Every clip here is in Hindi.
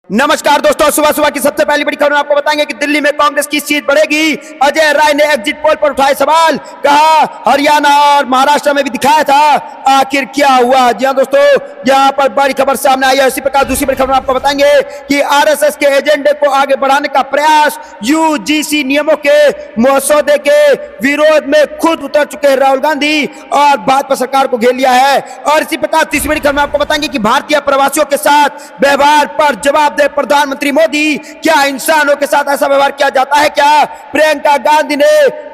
नमस्कार दोस्तों, सुबह सुबह की सबसे पहली बड़ी खबर आपको बताएंगे कि दिल्ली में कांग्रेस की सीट बढ़ेगी। अजय राय ने एग्जिट पोल पर उठाए सवाल, कहा हरियाणा और महाराष्ट्र में भी दिखाया था, आखिर क्या हुआ। जी हां दोस्तों, यहां पर बड़ी खबर सामने आई है। इसी प्रकार दूसरी बड़ी खबर आपको बताएंगे कि आरएसएस के एजेंडे को आगे बढ़ाने का प्रयास, यूजीसी नियमों के मसौदे के विरोध में खुद उतर चुके हैं राहुल गांधी और भाजपा सरकार को घेर लिया है। और इसी प्रकार तीसरी बड़ी खबर आपको बताएंगे कि भारतीय प्रवासियों के साथ व्यवहार पर जवाब प्रधानमंत्री मोदी, क्या इंसानों के साथ ऐसा व्यवहार किया जाता है क्या। प्रियंका गांधी ने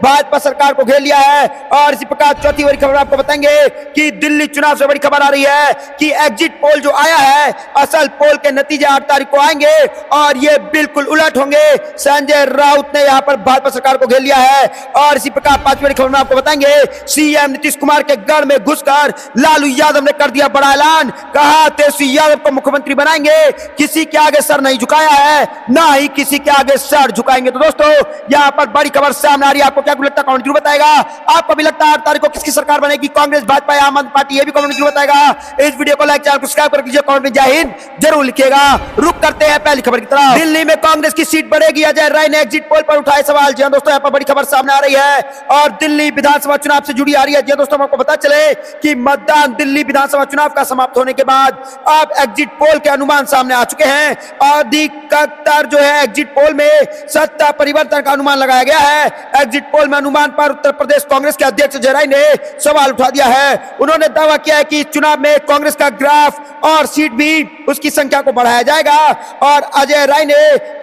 भाजपा सरकार को घेर लिया है। और इसी प्रकार चौथी बड़ी खबर आपको बताएंगे कि दिल्ली चुनाव से बड़ी खबर आ रही है कि एग्जिट पोल जो आया है, असल पोल के नतीजे 8 तारीख को आएंगे और ये बिल्कुल उलट होंगे। संजय राउत ने यहां पर भाजपा सरकार को घेर लिया है। और इसी प्रकार पांचवी बड़ी खबर में आपको बताएंगे, सीएम नीतीश कुमार के गढ़ में घुसकर लालू यादव ने कर दिया बड़ा ऐलान, कहा तेजस्वी यादव को मुख्यमंत्री बनाएंगे, किसी के आगे सर नहीं झुकाया है, ना ही किसी के आगे सर झुकाएंगे। तो दोस्तों, यहां पर बड़ी खबर सामने आ रही है। आपको क्या लगता है, कमेंट जरूर बताएगा। आपको भी लगता है 8 तारीख को किसकी सरकार बनेगी, कांग्रेस, भाजपा या आम आदमी पार्टी, ये भी कमेंट जरूर बताएगा। इस वीडियो को लाइक, चैनल को सब्सक्राइब कर लीजिए, कमेंट में जय हिंद जरूर लिखिएगा। रुक करते हैं पहली खबर की तरफ। दिल्ली में कांग्रेस की सीट बढ़ेगी, अजय राय ने एग्जिट पोल पर उठाए सवाल। जी हां दोस्तों, यहां पर बड़ी खबर सामने आ रही है और दिल्ली विधानसभा चुनाव से जुड़ी आ रही है। जी हां दोस्तों, आपको पता चले कि मतदान दिल्ली विधानसभा चुनाव का समाप्त होने के बाद अब एग्जिट पोल के अनुमान सामने आ चुके हैं। अधिकतर जो है एग्जिट पोल में सत्ता परिवर्तन का अनुमान लगाया गया है। एग्जिट पोल में अनुमान पर उत्तर प्रदेश कांग्रेस के अध्यक्ष अजय राय ने सवाल उठा दिया है। उन्होंने दावा किया है कि इस चुनाव में कांग्रेस का ग्राफ और सीट भी उसकी संख्या को बढ़ाया जाएगा। और अजय राय ने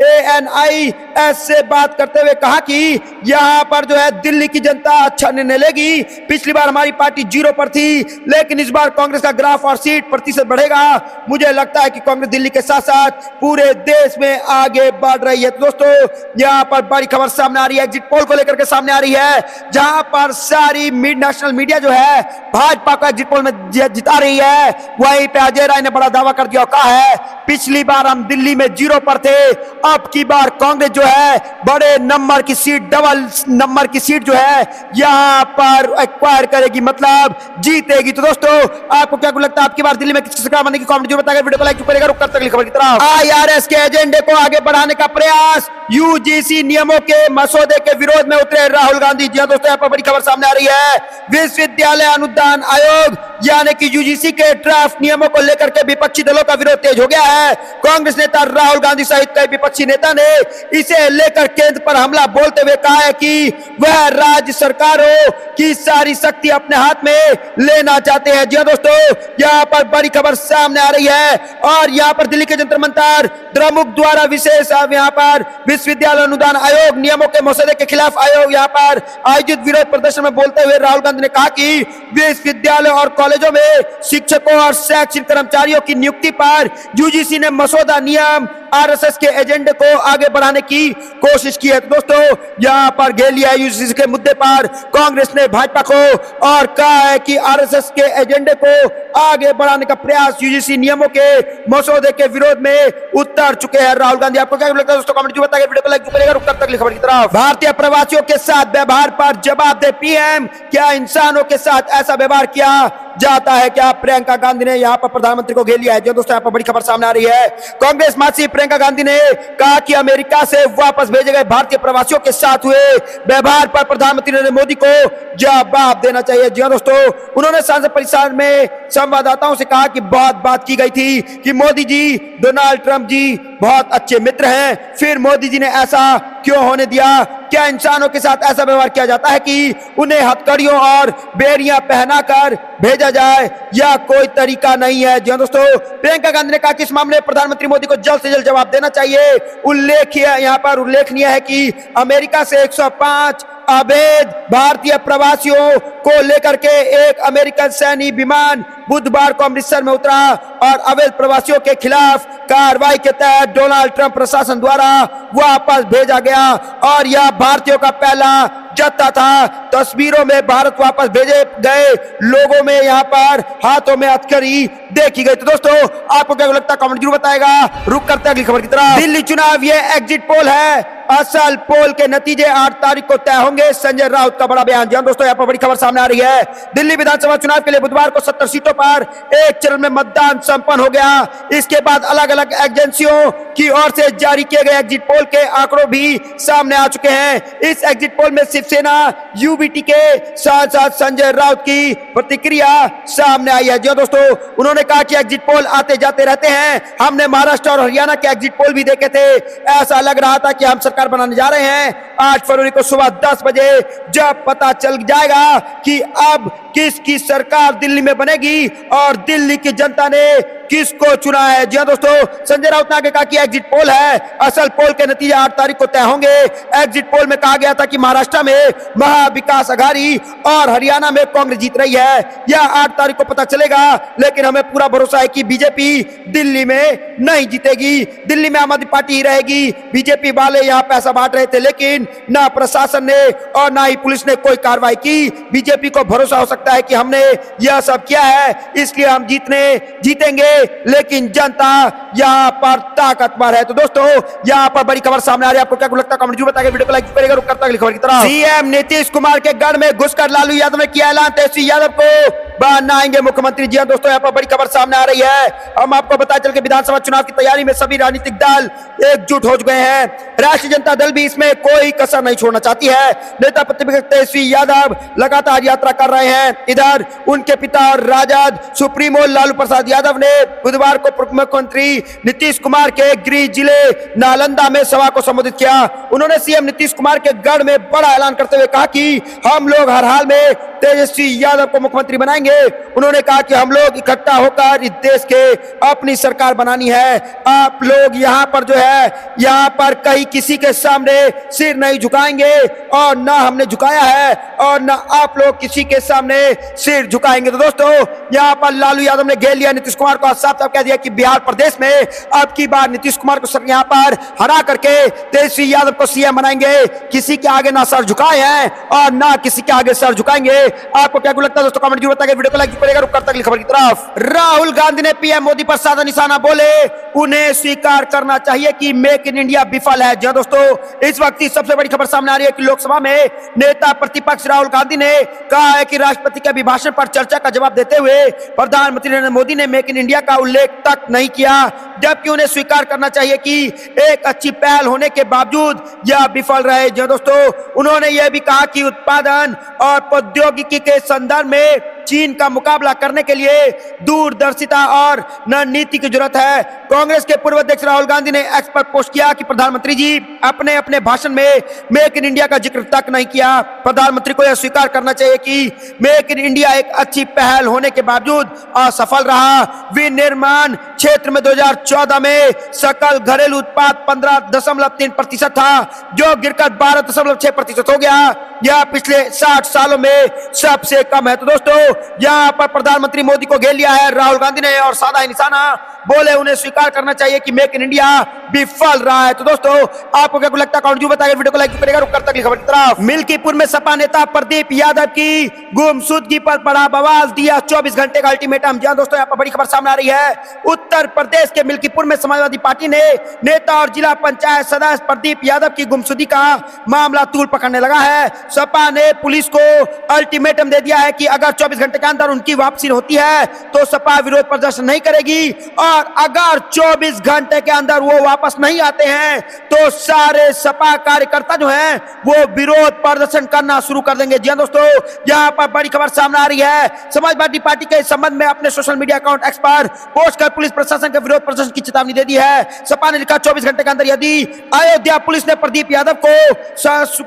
एएनआई से बात करते हुए कहा कि यहां पर जो है दिल्ली की जनता अच्छा निर्णय लेगी। पिछली बार हमारी पार्टी 0 पर थी, लेकिन इस बार कांग्रेस का ग्राफ और सीट प्रतिशत बढ़ेगा। मुझे लगता है कि कांग्रेस दिल्ली के साथ साथ पूरे देश में आगे बढ़ रही है। तो दोस्तों, यहां पर बड़ी खबर सामने आ रही है, एग्जिट पोल को लेकर के सामने आ रही है, जहां पर सारी नेशनल मीडिया जो है भाजपा को एग्जिट पोल में जिता रही है। वहीं पे अजय राय ने बड़ा दावा कर दिया, कहा है पिछली बार हम दिल्ली में 0 पर थे, अब की बार कांग्रेस जो है बड़े नंबर की सीट, डबल नंबर की सीट जो है यहां पर एक्वायर करेगी, मतलब जीतेगी। तो दोस्तों, आपको क्या लगता है, आपकी बार दिल्ली में किसकी सरकार बनने की कमेंट जरूर बताएगा। वीडियो को लाइक करेगा। रुक करते अगली खबर की तरफ। आईआरएस के एजेंडे को आगे बढ़ाने का प्रयास, यूजीसी नियमों के मसौदे के विरोध में उतरे राहुल गांधी। जी हां दोस्तों, यहां पर बड़ी खबर सामने आ रही है। विश्वविद्यालय अनुदान आयोग यानी कि यूजीसी के ड्राफ्ट नियमों को लेकर के विपक्षी दलों का विरोध तेज हो गया है। कांग्रेस नेता राहुल गांधी सहित कई विपक्षी नेता ने इसे लेकर केंद्र पर हमला बोलते हुए कहा है कि वह राज्य सरकारों की सारी शक्ति अपने हाथ में लेना चाहते हैं। जी हां दोस्तों, यहां पर बड़ी खबर सामने आ रही है और यहां पर दिल्ली के जंतर मंतर द्रमुक द्वारा विशेष यहां पर विश्वविद्यालय अनुदान आयोग नियमों के मसौदे के खिलाफ आयोग यहां पर आयोजित विरोध प्रदर्शन में बोलते हुए राहुल गांधी ने कहा कि विश्वविद्यालय और कॉलेजों में शिक्षकों और शैक्षिक कर्मचारियों की नियुक्ति पर यूजीसी ने मसौदा नियम आरएसएस के एजेंडे को आगे बढ़ाने की कोशिश की है। तो दोस्तों, यहां पर घेर लिया है यूजीसी के मुद्दे पर कांग्रेस ने भाजपा को और कहा है कि आरएसएस के एजेंडे को आगे बढ़ाने का प्रयास, यूजीसी नियमों के मसौदे के विरोध में उतर चुके हैं राहुल गांधी। आपको क्या लगता है दोस्तों, कमेंट जो बताइए। वीडियो को लाइक करेगा। रुक करते अगली खबर की तरफ। भारतीय प्रवासियों के साथ व्यवहार पर जवाब दे पीएम, क्या इंसानों के साथ ऐसा व्यवहार किया जाता है क्या। प्रियंका गांधी ने यहां पर प्रधानमंत्री को घेर लिया है। जो दोस्तों, यहां पर बड़ी खबर सामने आ रही है। कांग्रेस महासचिव प्रियंका गांधी ने कहा कि अमेरिका से वापस भेजे गए भारतीय प्रवासियों के साथ हुए व्यवहार पर प्रधानमंत्री नरेंद्र मोदी को जवाब देना चाहिए। जी हां दोस्तों, उन्होंने संसद परिसर में संवाददाताओं से कहा कि बहुत बात की गई थी कि मोदी जी डोनाल्ड ट्रंप जी बहुत अच्छे मित्र हैं, फिर मोदी जी ने ऐसा क्यों होने दिया। क्या इंसानों के साथ ऐसा व्यवहार किया जाता है कि उन्हें हथकड़ियों और बेड़ियां पहनाकर भेजा जाए, या कोई तरीका नहीं है। जी हां दोस्तों, प्रियंका गांधी ने कहा कि इस मामले में प्रधानमंत्री मोदी को जल्द से जल्द जवाब देना चाहिए। उल्लेखनीय है कि अमेरिका से 105 अवैध भारतीय प्रवासियों को लेकर के एक अमेरिकन सैन्य विमान बुधवार को अमृतसर में उतरा और अवैध प्रवासियों के खिलाफ कार्रवाई के तहत डोनाल्ड ट्रंप प्रशासन द्वारा वापस भेजा गया और यह भारतीयों का पहला जत्था था। तस्वीरों में भारत वापस भेजे गए लोगों में यहां पर हाथों में हथकड़ी देखी गई। तो दोस्तों, आपको क्या लगता है, कमेंट जरूर बताएगा। रुक करते हैं अगली खबर की तरफ। दिल्ली चुनाव ये एग्जिट पोल है असल पोल के नतीजे 8 तारीख को तय होंगे, संजय राउत का बड़ा बयान। जी हां दोस्तों, यहाँ पर बड़ी खबर सामने आ रही है। दिल्ली विधानसभा चुनाव के लिए बुधवार को 70 सीटों पर एक चरण में मतदान संपन्न हो गया। इसके बाद अलग अलग एजेंसियों की ओर से जारी किए गए एग्जिट पोल के आंकड़ों भी सामने आ चुके हैं। इस एग्जिट पोल में शिवसेना यूबीटी के साथ साथ संजय राउत की प्रतिक्रिया सामने आई है। जी दोस्तों, उन्होंने कहा कि एग्जिट पोल आते जाते रहते हैं। हमने महाराष्ट्र और हरियाणा के एग्जिट पोल भी देखे थे, ऐसा लग रहा था कि हम सरकार बनाने जा रहे हैं। 8 फरवरी को सुबह 10 बजे जब पता चल जाएगा कि अब किसकी सरकार दिल्ली में बनेगी और दिल्ली की जनता ने किसको चुना है। जी हां दोस्तों, संजय राउत ने आगे कहा कि एग्जिट पोल है, असल पोल के नतीजे 8 तारीख को तय होंगे। एग्जिट पोल में कहा गया था कि महाराष्ट्र में महाविकास अघाड़ी और हरियाणा में कांग्रेस जीत रही है। यह 8 तारीख को पता चलेगा, लेकिन हमें पूरा भरोसा है कि बीजेपी दिल्ली में नहीं जीतेगी। दिल्ली में आम आदमी पार्टी ही रहेगी। बीजेपी वाले यहाँ पैसा बांट रहे थे, लेकिन ना प्रशासन ने और ना ही पुलिस ने कोई कार्रवाई की। बीजेपी को भरोसा हो सकता है कि हमने यह सब किया है, इसलिए हम जीतेंगे, लेकिन जनता यहाँ पर ताकतवर है। तो दोस्तों, यहाँ पर बड़ी खबर सामने आ रही है। आपको क्या लगता है कमेंट जरूर बताइए, वीडियो को लाइक करिएगा। रुक करता खबर की तरह सीएम नीतीश कुमार के गढ़ में घुसकर लालू यादव ने किया ऐलान, तेजस्वी यादव को बनाएंगे मुख्यमंत्री। जी हां दोस्तों, यहाँ पर बड़ी खबर सामने आ रही है। हम आपको बता चल के विधानसभा चुनाव की तैयारी में सभी राजनीतिक दल एकजुट हो गए हैं। राष्ट्रीय जनता दल भी इसमें कोई कसर नहीं छोड़ना चाहती है। नेता प्रतिपक्ष तेजस्वी यादव लगातार यात्रा कर रहे हैं। इधर उनके पिता और राजद सुप्रीमो लालू प्रसाद यादव ने बुधवार को मुख्यमंत्री नीतीश कुमार के गृह जिले नालंदा में सभा को संबोधित किया। उन्होंने सीएम नीतीश कुमार के गढ़ में बड़ा ऐलान करते हुए कहा कि हम लोग हर हाल में तेजस्वी यादव को मुख्यमंत्री बनाएंगे। उन्होंने कहा कि हम लोग इकट्ठा होकर इस देश के अपनी सरकार बनानी है। आप लोग यहाँ पर जो है, यहाँ पर कहीं किसी के सामने सिर नहीं झुकाएंगे और ना हमने झुकाया है और ना आप लोग किसी के सामने सिर झुकाएंगे। तो दोस्तों, यहाँ पर लालू यादव ने घेर लिया नीतीश कुमार को, साफ साफ कह दिया कि बिहार प्रदेश में अब की बार नीतीश कुमार को यहाँ पर हरा करके तेजस्वी यादव को सीएम बनाएंगे। किसी के आगे ना सर झुकाए हैं और ना किसी के आगे सर झुकाएंगे। आपको क्या लगता है दोस्तों, कमेंट जरूर बताइए, वीडियो को लाइक करिएगा। रुक करता खबर की तरफ राहुल गांधी ने पीएम मोदी पर साधा निशाना, बोले उन्हें स्वीकार करना चाहिए कि मेक इन इंडिया विफल है। जी दोस्तों, इस वक्त की सबसे बड़ी खबर सामने आ रही है कि लोकसभा में नेता प्रतिपक्ष राहुल गांधी ने कहा है कि राष्ट्रपति के अभिभाषण पर चर्चा का जवाब देते हुए प्रधानमंत्री नरेंद्र मोदी ने मेक इन इंडिया का उल्लेख तक नहीं किया, जबकि उन्हें स्वीकार करना चाहिए कि एक अच्छी पहल होने के बावजूद यह विफल रहे। जी दोस्तों, उन्होंने यह भी कहा कि उत्पादन और प्रौद्योगिकी के संदर्भ में चीन का मुकाबला करने के लिए दूरदर्शिता और रणनीति की जरूरत है। कांग्रेस के पूर्व अध्यक्ष राहुल गांधी ने एक्स पर पोस्ट किया कि प्रधानमंत्री जी अपने अपने भाषण में मेक इन इंडिया का जिक्र तक नहीं किया। प्रधानमंत्री को यह स्वीकार करना चाहिए कि मेक इन इंडिया एक अच्छी पहल होने के बावजूद असफल रहा। विनिर्माण क्षेत्र में 2014 में सकल घरेलू उत्पाद 15.3% था, जो गिरकर 12.6% हो गया। यह पिछले 60 सालों में सबसे कम है। तो दोस्तों, यहाँ पर प्रधानमंत्री मोदी को घेर लिया है राहुल गांधी ने और साधा निशाना, बोले उन्हें स्वीकार करना चाहिए कि मेक इन इंडिया विफल रहा है। तो दोस्तों, आपको क्या लगता है कमेंट बताइए, वीडियो को लाइक करिएगा। रुक करता खबर की तरफ मिल्कीपुर में सपा नेता प्रदीप यादव की गुमशुदगी पर बड़ा बवाल, दिया 24 घंटे का अल्टीमेटम। जी दोस्तों, यहाँ पर बड़ी खबर सामने आ रही है। उत्तर प्रदेश के मिल्कीपुर में समाजवादी पार्टी ने नेता और जिला पंचायत सदस्य प्रदीप यादव की गुमशुदगी का मामला तूल पकड़ने लगा है। सपा ने पुलिस को अल्टीमेटम दे दिया है कि अगर 24 घंटे के अंदर उनकी वापसी होती है तो सपा विरोध प्रदर्शन नहीं करेगी, और अगर 24 घंटे के अंदर वो वापस नहीं आते हैं तो सारे सपा कार्यकर्ता जो हैं वो विरोध प्रदर्शन करना शुरू कर देंगे। जी दोस्तों, यहाँ पर बड़ी खबर सामने आ रही है। समाजवादी पार्टी के संबंध में अपने सोशल मीडिया अकाउंट एक्स पर पोस्ट कर पुलिस प्रशासन के विरोध प्रदर्शन की चेतावनी दे दी है। सपा ने लिखा 24 घंटे के अंदर यदि अयोध्या पुलिस ने प्रदीप यादव को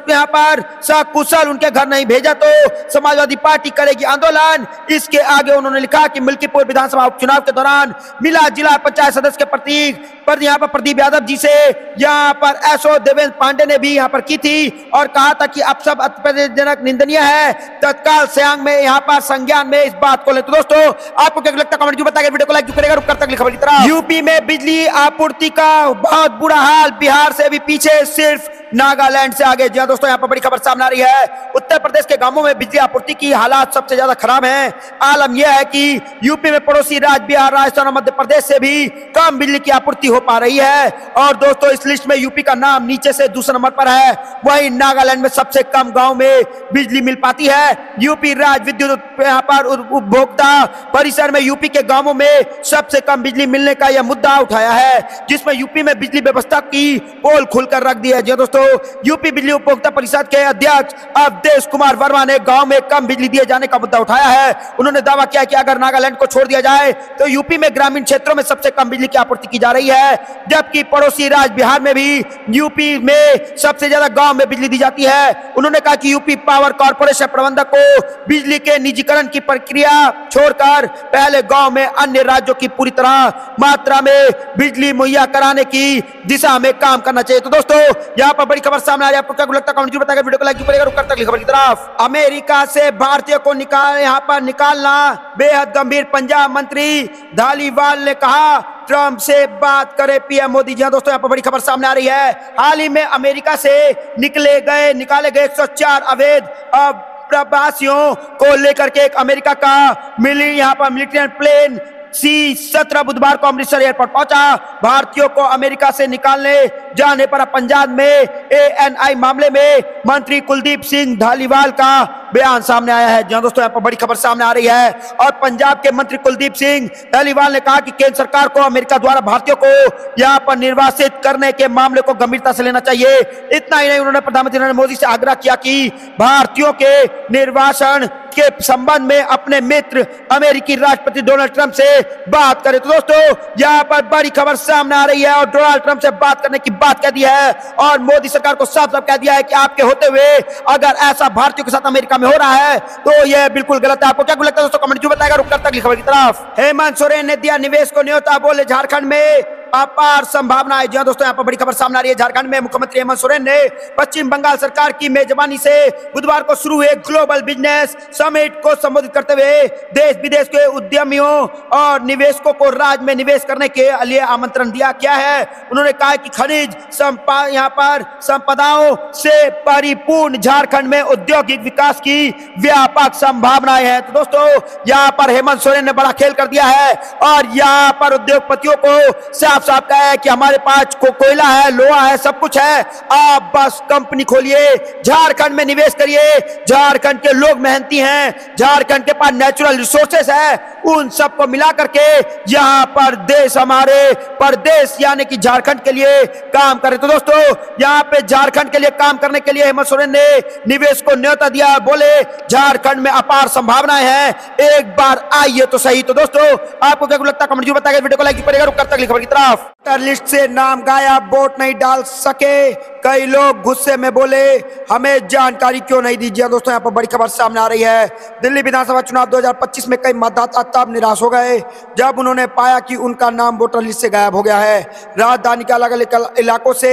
यहाँ पर सकुशल उनके घर नहीं भेजा तो समाजवादी पार्टी करेगी आंदोलन। इसके आगे उन्होंने लिखा कि मिल्कीपुर विधानसभा उपचुनाव के दौरान मिला जिला पंचायत सदस्य के प्रतीक पर यहाँ पर प्रदीप यादव जी से यहाँ पर एसओ देवेंद्र पांडे ने भी यहाँ पर की थी और कहा था कि अब सब अत्यजनक निंदनीय है, तत्काल संज्ञान में यहाँ पर संज्ञान में इस बात को ले। तो दोस्तों, आपको क्या लगता है कमेंट जो बताइए, वीडियो को लाइक करेगा। रुक करता खबर की तरफ यूपी में बिजली आपूर्ति का बहुत बुरा हाल, बिहार से भी पीछे सिर्फ नागालैंड से आगे। जी हाँ दोस्तों, यहाँ पर बड़ी खबर सामने आ रही है। उत्तर प्रदेश के गांवों में बिजली आपूर्ति की हालात सबसे ज्यादा खराब है। आलम यह है कि यूपी में पड़ोसी राज्य बिहार, राजस्थान और मध्य प्रदेश से भी कम बिजली की आपूर्ति हो पा रही है। और दोस्तों, इस लिस्ट में यूपी का नाम नीचे से दूसरे नंबर पर है। वहीं नागालैंड में सबसे कम गांव में बिजली मिल पाती है। यूपी राज्य विद्युत यहाँ पर उपभोक्ता परिसर में यूपी के गांवों में सबसे कम बिजली मिलने का यह मुद्दा उठाया है, जिसमें यूपी में बिजली व्यवस्था की पोल खुलकर रख दी है। जी दोस्तों, यूपी बिजली उपभोक्ता परिषद के अध्यक्ष अवधेश कुमार वर्मा ने गांव में कम बिजली दिए जाने का मुद्दा उठाया है। उन्होंने दावा किया कि अगर नागालैंड को छोड़ दिया जाए तो यूपी में ग्रामीण क्षेत्रों में सबसे कम बिजली की आपूर्ति की जा रही है, जबकि पड़ोसी राज्य बिहार में भी यूपी में सबसे ज्यादा गांव में बिजली दी जाती है। उन्होंने कहा कि यूपी पावर कॉर्पोरेशन प्रबंधक को बिजली के निजीकरण की प्रक्रिया छोड़कर पहले गांव में अन्य राज्यों की पूरी तरह मात्रा में बिजली मुहैया कराने की दिशा में काम करना चाहिए। तो दोस्तों, यहाँ पर बड़ी खबर सामने आ रही है। आपको क्या लगता है? कमेंट बताएगा, वीडियो को लाइक करेगा, रुक करता खबर की तरफ। अमेरिका से भारतीयों को यहाँ पर निकालना बेहद गंभीर। पंजाब मंत्री धालीवाल ने कहा ट्रंप से बात करे पीएम मोदी। जी दोस्तों, यहाँ पर बड़ी खबर सामने आ रही है। हाल ही में अमेरिका से निकाले गए 104 अवैध प्रवासियों को लेकर के एक अमेरिका का यहाँ पर मिलिट्री प्लेन C-17 बुधवार को अमृतसर एयरपोर्ट पहुंचा। भारतीयों को अमेरिका से निकालने जाने पर पंजाब में ANI मामले में मंत्री कुलदीप सिंह धालीवाल का बयान सामने आया है। जहां दोस्तों, यहाँ पर बड़ी खबर सामने आ रही है। और पंजाब के मंत्री कुलदीप सिंह धालीवाल ने कहा कि केंद्र सरकार को अमेरिका द्वारा भारतीयों को यहाँ पर निर्वासित करने के मामले को गंभीरता से लेना चाहिए। इतना ही नहीं, उन्होंने प्रधानमंत्री नरेंद्र मोदी से आग्रह किया कि भारतीयों के निर्वासन के संबंध में अपने मित्र अमेरिकी राष्ट्रपति डोनाल्ड ट्रंप से बात करें। तो दोस्तों, यहाँ पर बड़ी खबर सामने आ रही है और डोनाल्ड ट्रंप से बात करने की बात कह दी है और मोदी सरकार को साफ साफ कह दिया है कि आपके होते हुए अगर ऐसा भारतीयों के साथ अमेरिका में हो रहा है तो यह बिल्कुल गलत है। आपको क्या लगता है दोस्तों? कमेंट जो बताएगा, रुक करता खबर की तरफ। हेमंत सोरेन ने दिया निवेश को न्योता, बोले झारखंड में अपार संभावना है। जी दोस्तों, यहाँ पर बड़ी खबर सामने आ रही है। झारखंड में मुख्यमंत्री हेमंत सोरेन ने पश्चिम बंगाल सरकार की मेजबानी से बुधवार को शुरू हुए ग्लोबल बिजनेस समिट को संबोधित करते हुए देश विदेश के उद्यमियों और निवेशकों को राज्य में निवेश करने के लिए आमंत्रण दिया। क्या है? उन्होंने कहा कि खनिज यहाँ पर संपदाओं से परिपूर्ण झारखंड में औद्योगिक विकास की व्यापक संभावनाएं हैं। तो दोस्तों, यहाँ पर हेमंत सोरेन ने बड़ा खेल कर दिया है और यहाँ पर उद्योगपतियों को साफ कहा है कि हमारे पास कोयला है, लोहा है, सब कुछ है, आप बस कंपनी खोलिए, झारखंड में निवेश करिए। झारखंड के लोग मेहनती हैं, झारखंड के पास नेचुरल रिसोर्सेस है, उन सबको मिला करके यहाँ पर देश, हमारे प्रदेश यानी कि झारखंड के लिए काम करे। तो दोस्तों, यहाँ पे झारखंड के लिए काम करने के लिए हेमंत सोरेन ने निवेश को न्योता दिया। बोले झारखंड में अपार संभावनाएं हैं, एक बार आइए तो सही। तो दोस्तों, आपको क्या लगता है? कमेंट जो बताएगा, वीडियो को लाइक करेगा, रुक करता खबर की तरफ। लिस्ट से नाम गायब, वोट नहीं डाल सके, कई लोग गुस्से में बोले हमें जानकारी क्यों नहीं दी। दोस्तों, यहाँ पर बड़ी खबर सामने आ रही है। दिल्ली विधानसभा चुनाव 2025 में कई मतदाता तब निराश हो गए जब उन्होंने पाया कि उनका नाम वोटर लिस्ट से गायब हो गया है। राजधानी के अलग अलग इलाकों से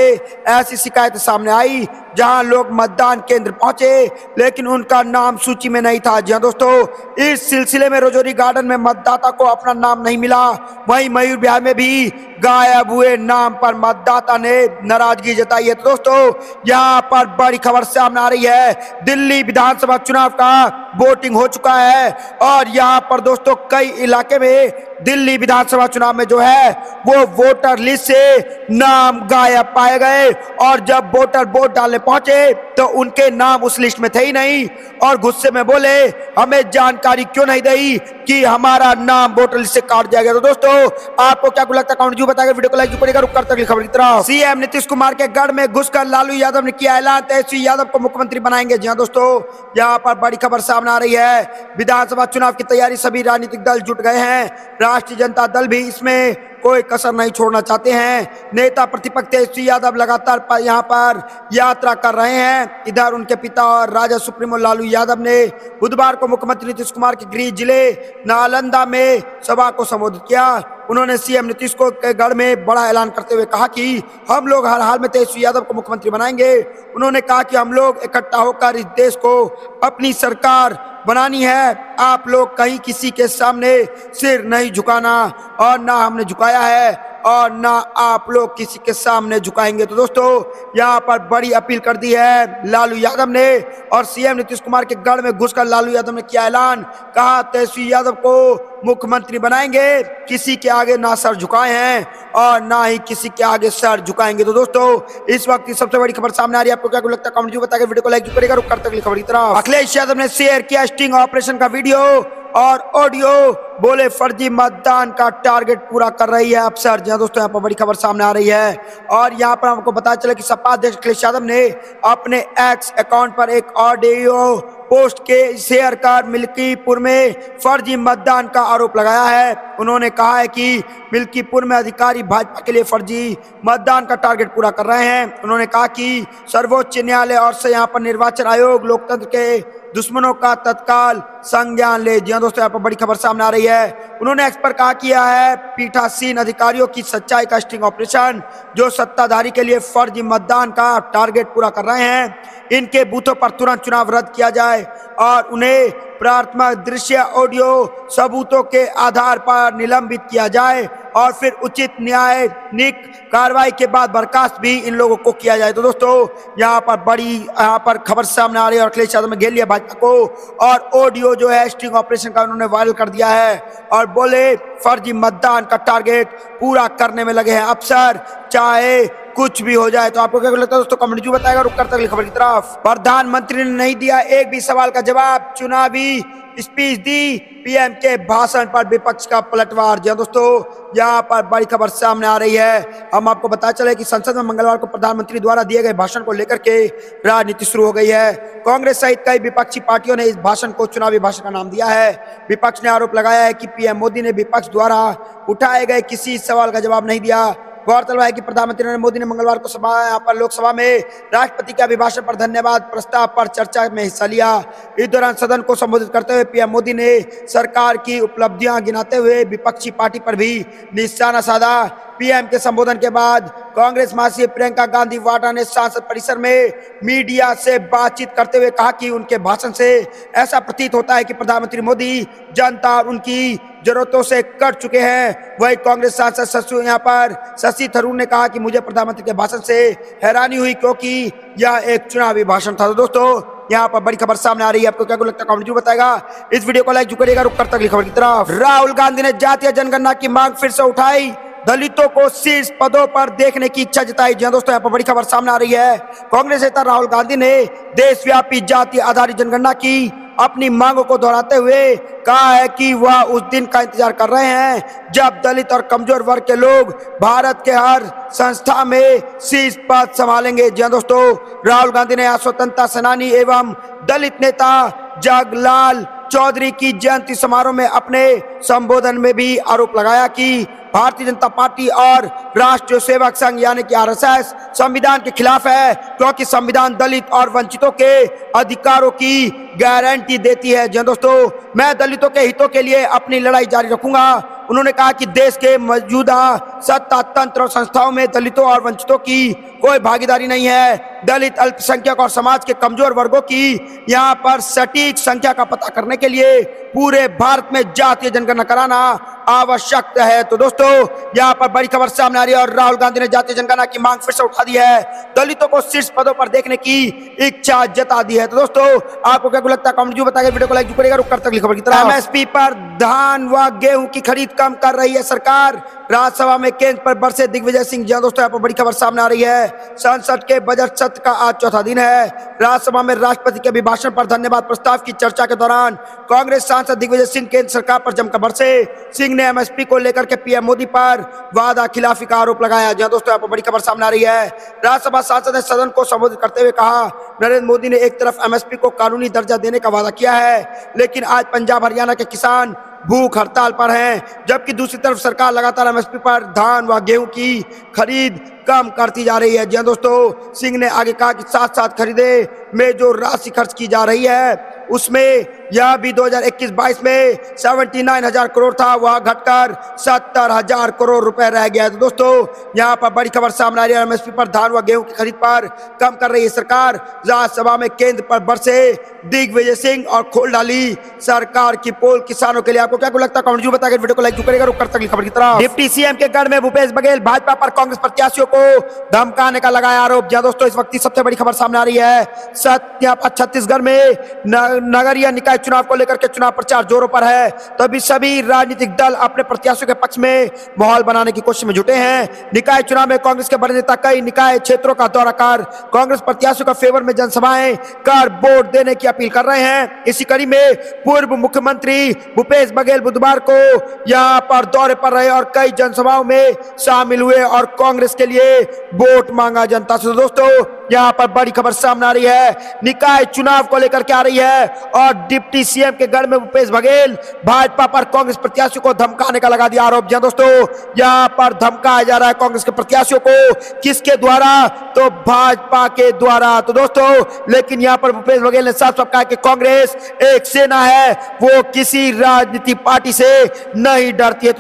ऐसी शिकायत सामने आई जहां लोग मतदान केंद्र पहुंचे लेकिन उनका नाम सूची में नहीं था। जी दोस्तों, इस सिलसिले में रजौरी गार्डन में मतदाता को अपना नाम नहीं मिला। वहीं मयूर विहार में भी गायब हुए नाम पर मतदाता ने नाराजगी जताई है। तो दोस्तों, यहाँ पर बड़ी खबर सामने आ रही है। दिल्ली विधानसभा चुनाव का वोटिंग हो चुका है और यहाँ पर दोस्तों कई इलाके में दिल्ली विधानसभा चुनाव में जो है वो वोटर लिस्ट से नाम गायब पाए गए और जब वोटर वोट डालने पहुंचे तो उनके नाम उस लिस्ट में थे ही नहीं और गुस्से में बोले हमें जानकारी क्यों नहीं दी कि हमारा नाम वोटर लिस्ट से काट दिया गया। तो दोस्तों, आपको क्या लगता है? कमेंट जो बताएगा, वीडियो को लाइक करेगा, रुक करता खबर की तरफ। सीएम नीतीश कुमार के गढ़ में घुसकर लालू यादव ने किया ऐलान, तेजस्वी यादव को मुख्यमंत्री बनाएंगे। जी दोस्तों, यहाँ पर बड़ी खबर सामने आ रही है। विधानसभा चुनाव की तैयारी सभी राजनीतिक दल जुट गए हैं। राष्ट्रीय जनता दल भी इसमें कोई कसर नहीं छोड़ना चाहते हैं। नेता प्रतिपक्ष तेजस्वी यादव लगातार यहाँ पर यात्रा कर रहे हैं। इधर उनके पिता और राजद सुप्रीमो लालू यादव ने बुधवार को मुख्यमंत्री नीतीश कुमार के गृह जिले नालंदा में सभा को संबोधित किया। उन्होंने सीएम नीतीश को के गढ़ में बड़ा ऐलान करते हुए कहा कि हम लोग हर हाल में तेजस्वी यादव को मुख्यमंत्री बनाएंगे। उन्होंने कहा कि हम लोग इकट्ठा होकर इस देश को अपनी सरकार बनानी है। आप लोग कहीं किसी के सामने सिर नहीं झुकाना, और ना हमने झुकाया है और ना आप लोग किसी के सामने झुकाएंगे। तो दोस्तों यहाँ पर बड़ी अपील कर दी है लालू यादव ने, और सीएम नीतीश कुमार के गढ़ में घुसकर लालू यादव ने किया ऐलान, कहा तेजस्वी यादव को मुख्यमंत्री बनाएंगे, किसी के आगे ना सर झुकाए हैं और ना ही किसी के आगे सर झुकाएंगे। तो दोस्तों इस वक्त की सबसे बड़ी खबर सामने आ रही है, आपको क्या लगता है कमेंट बताकर वीडियो को लाइक करेगा। रुक करते अगली खबर की तरफ। अखिलेश यादव ने शेयर किया स्टिंग ऑपरेशन का वीडियो और ऑडियो, बोले फर्जी मतदान का टारगेट पूरा कर रही है अफसर। जी दोस्तों यहाँ पर बड़ी खबर सामने आ रही है, और यहाँ पर हमको पता चला कि सपा अध्यक्ष अखिलेश यादव ने अपने एक्स अकाउंट पर एक ऑडियो पोस्ट के शेयर कर मिल्कीपुर में फर्जी मतदान का आरोप लगाया है। उन्होंने कहा है कि मिल्कीपुर में अधिकारी भाजपा के लिए फर्जी मतदान का टारगेट पूरा कर रहे हैं। उन्होंने कहा कि सर्वोच्च न्यायालय और से यहाँ पर निर्वाचन आयोग लोकतंत्र के दुश्मनों का तत्काल संज्ञान ले। जी दोस्तों यहाँ पर बड़ी खबर सामने आ रही है। उन्होंने एक्स पर कहा किया है पीठासीन अधिकारियों की सच्चाई का स्टिंग ऑपरेशन, जो सत्ताधारी के लिए फर्जी मतदान का टारगेट पूरा कर रहे हैं, इनके बूथों पर तुरंत चुनाव रद्द किया जाए और उन्हें प्राथमिक दृश्य ऑडियो सबूतों के आधार पर निलंबित किया जाए और फिर उचित न्यायिक कार्रवाई के बाद बर्खास्त भी इन लोगों को किया जाए। तो दोस्तों यहाँ पर खबर सामने आ रही है, और अखिलेश यादव ने घेर लिया भाजपा को, और ऑडियो जो है स्टिंग ऑपरेशन का उन्होंने वायरल कर दिया है और बोले फर्जी मतदान का टारगेट पूरा करने में लगे हैं अफसर, चाहे कुछ भी हो जाए। तो आपको क्या लगता है दोस्तों कमेंट जो बताएगा। रुक करते अगली खबर की तरफ। प्रधानमंत्री ने नहीं दिया एक भी सवाल का जवाब, चुनावी स्पीच दी, पीएम के भाषण पर विपक्ष का पलटवार। जी दोस्तों यहाँ पर बड़ी खबर सामने आ रही है। हम आपको बता चले कि संसद में मंगलवार को प्रधानमंत्री द्वारा दिए गए भाषण को लेकर के राजनीति शुरू हो गई है। कांग्रेस सहित कई विपक्षी पार्टियों ने इस भाषण को चुनावी भाषण का नाम दिया है। विपक्ष ने आरोप लगाया है कि पीएम मोदी ने विपक्ष द्वारा उठाए गए किसी सवाल का जवाब नहीं दिया। गौरतलब है कि प्रधानमंत्री नरेंद्र मोदी ने मंगलवार को यहाँ पर लोकसभा में राष्ट्रपति के अभिभाषण पर धन्यवाद प्रस्ताव पर चर्चा में हिस्सा लिया। इस दौरान सदन को संबोधित करते हुए पीएम मोदी ने सरकार की उपलब्धियां गिनाते हुए विपक्षी पार्टी पर भी निशाना साधा। पीएम के संबोधन के बाद कांग्रेस महासचिव प्रियंका गांधी वाड्रा ने संसद परिसर में मीडिया से बातचीत करते हुए कहा कि उनके भाषण से ऐसा प्रतीत होता है कि प्रधानमंत्री मोदी जनता और उनकी जरूरतों से कट चुके हैं। वही कांग्रेस सांसद शशि थरूर ने कहा कि मुझे प्रधानमंत्री के भाषण से हैरानी हुई, क्योंकि यह एक चुनावी भाषण था। तो दोस्तों यहाँ पर बड़ी खबर सामने आ रही है, आपको क्या लगता है कमेंट जरूर बताएगा। इस वीडियो को लाइक करिएगा। रुक करते अगली खबर की तरफ। राहुल गांधी ने जातीय जनगणना की मांग फिर से उठाई, दलितों को शीर्ष पदों पर देखने की इच्छा जताई। जी दोस्तों यहाँ पर बड़ी खबर सामने आ रही है। कांग्रेस नेता राहुल गांधी ने देशव्यापी जाति आधारित जनगणना की अपनी मांगों को दोहराते हुए कहा है कि वह उस दिन का इंतजार कर रहे हैं जब दलित और कमजोर वर्ग के लोग भारत के हर संस्था में शीर्ष पद संभालेंगे। जी दोस्तों राहुल गांधी ने स्वतंत्रता सेनानी एवं दलित नेता जगलाल चौधरी की जयंती समारोह में अपने संबोधन में भी आरोप लगाया कि भारतीय जनता पार्टी और राष्ट्रीय सेवक संघ यानी कि आरएसएस संविधान के खिलाफ है, क्योंकि संविधान दलित और वंचितों के अधिकारों की गारंटी देती है। जी दोस्तों मैं दलितों के हितों के लिए अपनी लड़ाई जारी रखूंगा। उन्होंने कहा कि देश के मौजूदा सत्ता तंत्र और संस्थाओं में दलितों और वंचितों की कोई भागीदारी नहीं है। दलित, अल्पसंख्यक और समाज के कमजोर वर्गों की यहाँ पर सटीक संख्या का पता करने के लिए पूरे भारत में जातीय जनगणना कराना आवश्यक है। तो दोस्तों यहाँ पर बड़ी खबर सामने आ रही है, और राहुल गांधी ने जातीय जनगणना की मांग फिर से उठा दी है, दलितों को शीर्ष पदों पर देखने की इच्छा जता दी है। तो दोस्तों आपको क्या लगता है कमेंट जो बताइए, वीडियो को लाइक करिएगा। रुक करते अगली खबर की तरफ। एमएसपी पर धान व गेहूं की खरीद कम कर रही है सरकार, राज्यसभा में केंद्र पर बरसे दिग्विजय सिंह। जी दोस्तों यहाँ पर बड़ी खबर सामने आ रही है। संसद के बजट सत्र का आज चौथा दिन है। राज्यसभा में राष्ट्रपति के अभिभाषण पर धन्यवाद प्रस्ताव की चर्चा के दौरान कांग्रेस सांसद दिग्विजय सिंह केंद्र सरकार पर जमकर बरसे। सिंह ने एमएसपी को लेकर के पीएम मोदी पर वादा खिलाफी का आरोप लगाया। जी दोस्तों यहाँ पर बड़ी खबर सामने आ रही है। राज्यसभा सांसद ने सदन को संबोधित करते हुए कहा, नरेंद्र मोदी ने एक तरफ एमएसपी को कानूनी दर्जा देने का वादा किया है, लेकिन आज पंजाब हरियाणा के किसान भूख हड़ताल पर हैं, जबकि दूसरी तरफ सरकार लगातार एमएसपी पर धान व गेहूं की खरीद कम करती जा रही है। जी दोस्तों सिंह ने आगे कहा कि साथ साथ खरीदे में जो राशि खर्च की जा रही है उसमें यह भी 2021-22 में 79,000 करोड़ था, वह घटकर 70,000 करोड़ रुपए रह गया। तो दोस्तों यहां पर बड़ी खबर सामने आ रही है। एमएसपी पर धान व गेहूं की खरीद पर कम कर रही है सरकार। राज्यसभा में केंद्र पर बरसे दिग्विजय सिंह और खोल डाली सरकार की पोल किसानों के लिए। आपको क्या लगता है कमेंट जरूर बताइए, वीडियो को लाइक करेगा। रुक कर खबर की तरफ। डिप्टी सीएम के गढ़ में भूपेश बघेल भाजपा पर कांग्रेस प्रत्याशियों को धमकाने का लगाया आरोप। जी दोस्तों इस वक्त की सबसे बड़ी खबर सामने आ रही है। छत्तीसगढ़ में नगरीय निकाय चुनाव को लेकर के चुनाव प्रचार जोरों पर है। तो अभी सभी राजनीतिक दल अपने प्रत्याशियों के पक्ष में माहौल बनाने की कोशिश में जुटे हैं। निकाय चुनाव में कांग्रेस के बड़े नेता कई निकाय क्षेत्रों का दौरा कर कांग्रेस प्रत्याशियों का फेवर में जनसभाएं कर वोट देने की अपील कर रहे हैं। इसी कड़ी में पूर्व मुख्यमंत्री भूपेश बघेल बुधवार को यहां पर दौरे पर रहे और कई जनसभाओं में शामिल हुए और कांग्रेस के लिए वोट मांगा जनता से। दोस्तों यहां पर बड़ी खबर सामने आ रही है, निकाय चुनाव को लेकर के आ रही है और डिप्टी सीएम के गढ़ में भूपेश बघेल भाजपा पर कांग्रेस प्रत्याशियों को धमकाने का लगा दिया आरोप। जी दोस्तों यहां पर धमकाया जा रहा है कांग्रेस के प्रत्याशियों को, किसके द्वारा? तो भाजपा के द्वारा। तो दोस्तों लेकिन यहां पर भूपेश बघेल ने साफ साफ कहा कि कांग्रेस एक सेना है, वो किसी राजनीतिक पार्टी से नहीं डरती है।